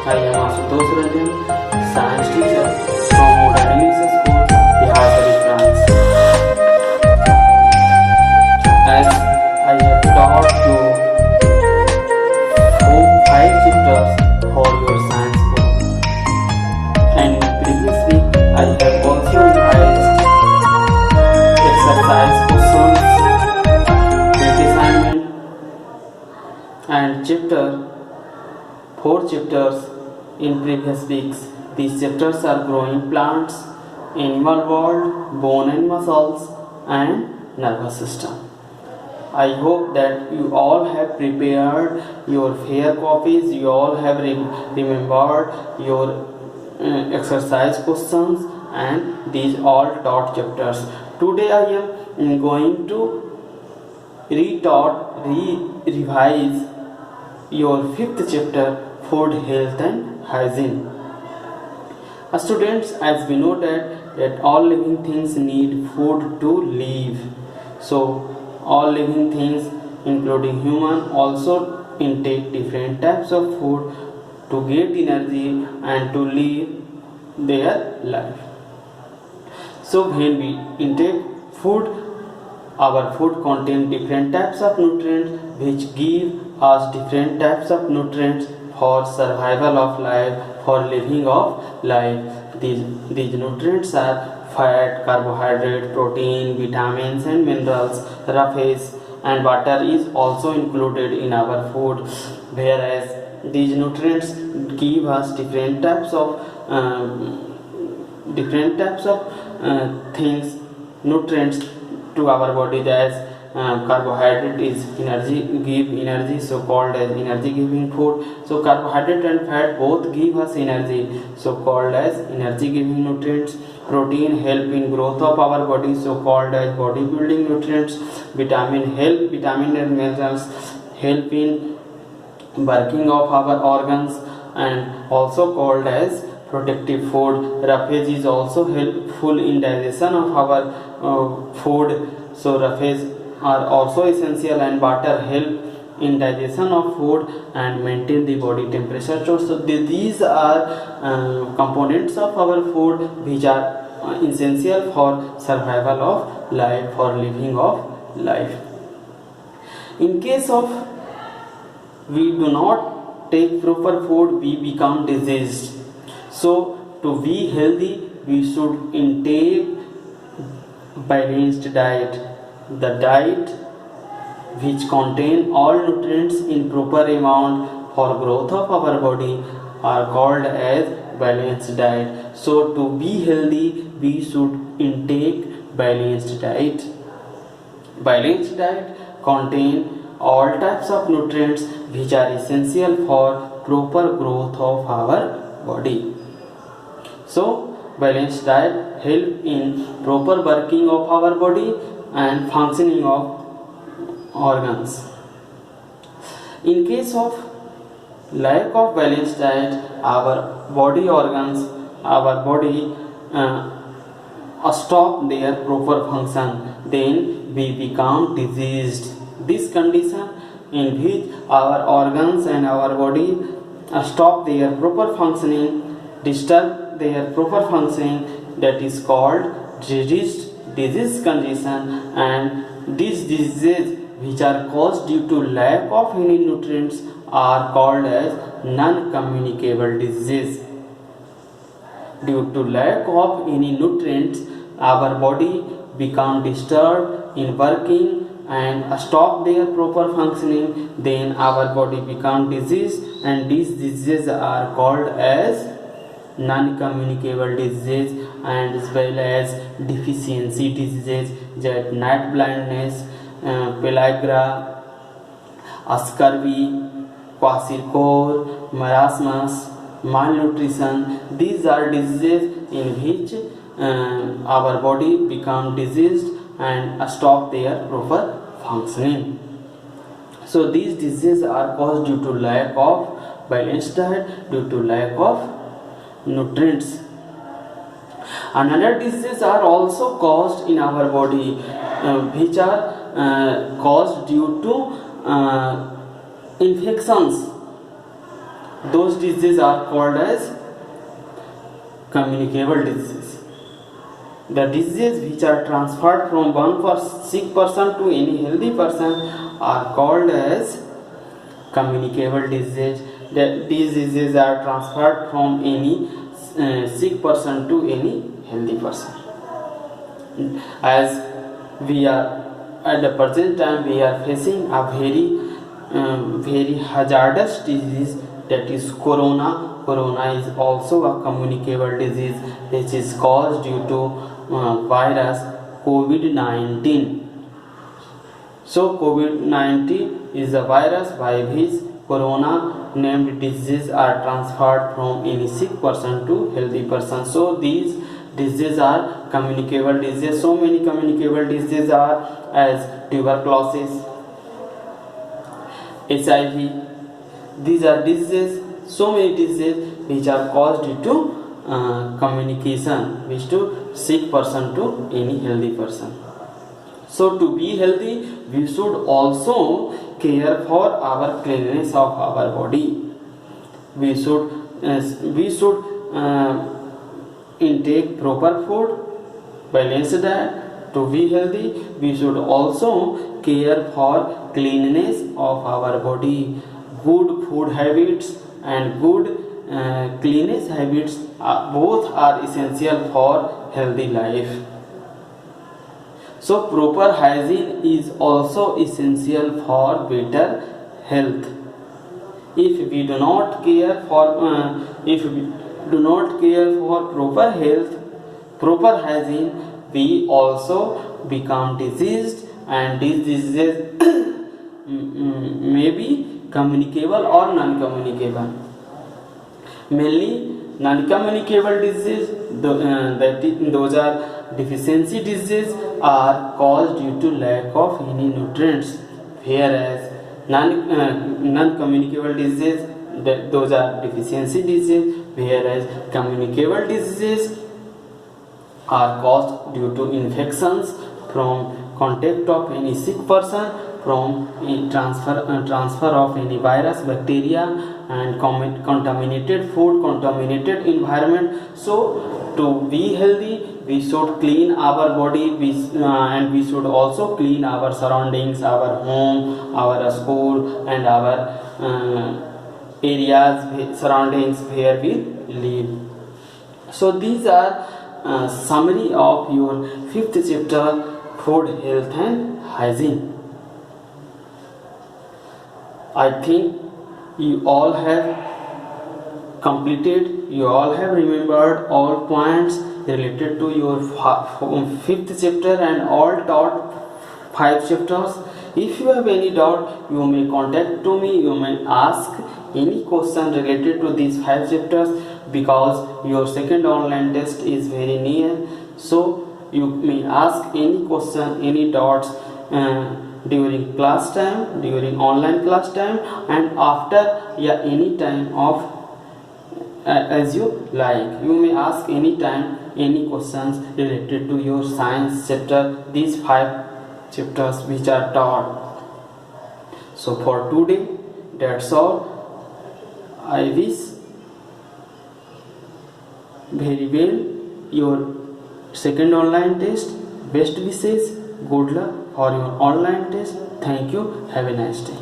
I am Ashutosh Ranjan, science teacher from Modern English School, Bihar, France. As I have taught you five chapters for your science book, and previous week I have also revised exercise questions, week assignment, and four chapters in previous weeks. These chapters are growing plants, animal world, bone and muscles, and nervous system. I hope that you all have prepared your fair copies, you all have remembered your exercise questions and these all taught chapters. Today I am going to revise your fifth chapter, food, health and hygiene. Students, as we know that all living things need food to live. So all living things including human also intake different types of food to get energy and to live their life. So when we intake food, our food contains different types of nutrients which give us different types of nutrients for survival of life, for living of life. These nutrients are fat, carbohydrate, protein, vitamins and minerals, roughage and water is also included in our food, whereas these nutrients give us different types of things, nutrients to our body. As carbohydrate is energy, give energy, so called as energy giving food. So carbohydrate and fat both give us energy, so called as energy giving nutrients. Protein help in growth of our body, so called as body building nutrients. Vitamin and minerals help in working of our organs and also called as protective food. Roughage is also helpful in digestion of our food, so roughage are also essential, and water help in digestion of food and maintain the body temperature. So these are components of our food which are essential for survival of life, for living of life. In case of we do not take proper food, we become diseased. So to be healthy, we should intake balanced diet. The diet which contain all nutrients in proper amount for growth of our body are called as balanced diet. So to be healthy, we should intake balanced diet. Balanced diet contain all types of nutrients which are essential for proper growth of our body. So balanced diet help in proper working of our body and functioning of organs. In case of lack of balanced diet, our body organs, our body stop their proper function, then we become diseased. This condition in which our organs and our body stop their proper functioning, disturb their proper functioning, that is called disease condition. And these diseases which are caused due to lack of any nutrients are called as non-communicable disease. Due to lack of any nutrients, our body become disturbed in working and stop their proper functioning, then our body become diseased, and these diseases are called as non-communicable disease, and as well as deficiency diseases, that night blindness, pellagra, scurvy, kwashiorkor, marasmus, malnutrition. These are diseases in which our body become diseased and stop their proper functioning. So these diseases are caused due to lack of balanced diet, due to lack of nutrients. Another diseases are also caused in our body which are caused due to infections those diseases are called as communicable diseases. The diseases which are transferred from one sick person to any healthy person are called as communicable disease. These diseases are transferred from any sick person to any healthy person. As we are at the present time, we are facing a very hazardous disease, that is corona. Corona is also a communicable disease which is caused due to virus COVID-19. So COVID-19 is a virus by which corona named diseases are transferred from any sick person to healthy person. So these diseases are communicable diseases. So many communicable diseases are as tuberculosis, HIV. These are diseases, so many diseases which are caused due to communication, which to sick person to any healthy person. So to be healthy, we should also care for our cleanliness of our body. We should intake proper food, balanced diet. To be healthy, we should also care for cleanliness of our body. Good food habits and good cleanliness habits both are essential for healthy life. So proper hygiene is also essential for better health. If we do not care for proper health, proper hygiene, we also become diseased, and these diseases may be communicable or non-communicable. Mainly non-communicable disease, those are deficiency disease, are caused due to lack of any nutrients, whereas non-communicable disease, those are deficiency disease, whereas communicable diseases are caused due to infections from contact of any sick person, from transfer of any virus, bacteria, and contaminated food, contaminated environment. So to be healthy, we should clean our body, and we should also clean our surroundings, our home, our school, and our areas, surroundings where we live. So these are summary of your 5th chapter, food, health and hygiene. I think you all have completed, you all have remembered all points related to your 5th chapter and all taught 5 chapters. If you have any doubt, you may contact to me, you may ask any question related to these 5 chapters, because your second online test is very near. So you may ask any question, any doubts during class time, during online class time, and after, any time of as you like. You may ask any time any questions related to your science chapter, these 5 chapters which are taught. So for today, that's all. I wish very well your second online test. Best wishes, good luck for your online test. Thank you. Have a nice day.